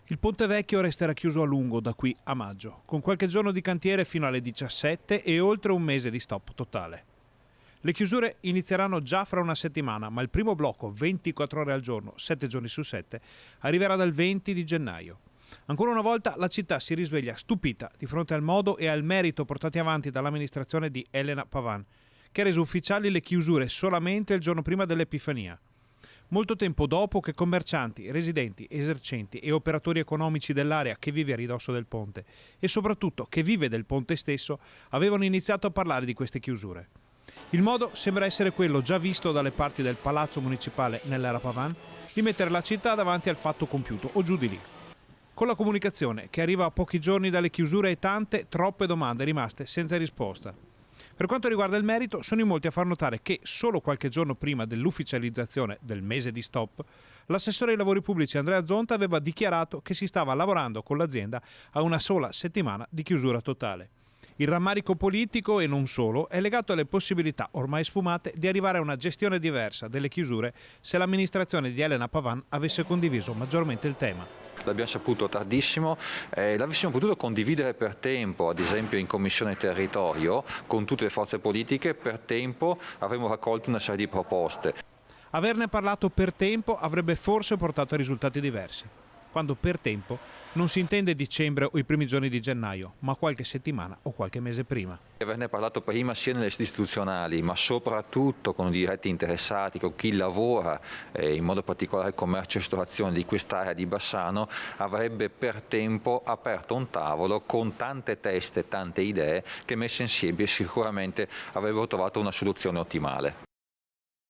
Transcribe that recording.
Il Ponte Vecchio resterà chiuso a lungo da qui a maggio, con qualche giorno di cantiere fino alle 17 e oltre un mese di stop totale. Le chiusure inizieranno già fra una settimana, ma il primo blocco, 24 ore al giorno, 7 giorni su 7, arriverà dal 20 di gennaio. Ancora una volta la città si risveglia stupita di fronte al modo e al merito portati avanti dall'amministrazione di Elena Pavan, che ha reso ufficiali le chiusure solamente il giorno prima dell'Epifania. Molto tempo dopo che commercianti, residenti, esercenti e operatori economici dell'area che vive a ridosso del ponte e soprattutto che vive del ponte stesso avevano iniziato a parlare di queste chiusure. Il modo sembra essere quello già visto dalle parti del Palazzo Municipale nell'era Pavan di mettere la città davanti al fatto compiuto o giù di lì. Con la comunicazione che arriva a pochi giorni dalle chiusure e troppe domande rimaste senza risposta. Per quanto riguarda il merito, sono in molti a far notare che solo qualche giorno prima dell'ufficializzazione del mese di stop, l'assessore ai lavori pubblici Andrea Zonta aveva dichiarato che si stava lavorando con l'azienda a una sola settimana di chiusura totale. Il rammarico politico, e non solo, è legato alle possibilità ormai sfumate di arrivare a una gestione diversa delle chiusure se l'amministrazione di Elena Pavan avesse condiviso maggiormente il tema. L'abbiamo saputo tardissimo, l'avessimo potuto condividere per tempo, ad esempio in Commissione Territorio, con tutte le forze politiche, per tempo avremmo raccolto una serie di proposte. Averne parlato per tempo avrebbe forse portato a risultati diversi. Quando per tempo non si intende dicembre o i primi giorni di gennaio, ma qualche settimana o qualche mese prima. Averne parlato prima sia nelle sedi istituzionali, ma soprattutto con i diretti interessati, con chi lavora, in modo particolare il commercio e ristorazione di quest'area di Bassano, avrebbe per tempo aperto un tavolo con tante teste, tante idee che messe insieme sicuramente avrebbero trovato una soluzione ottimale.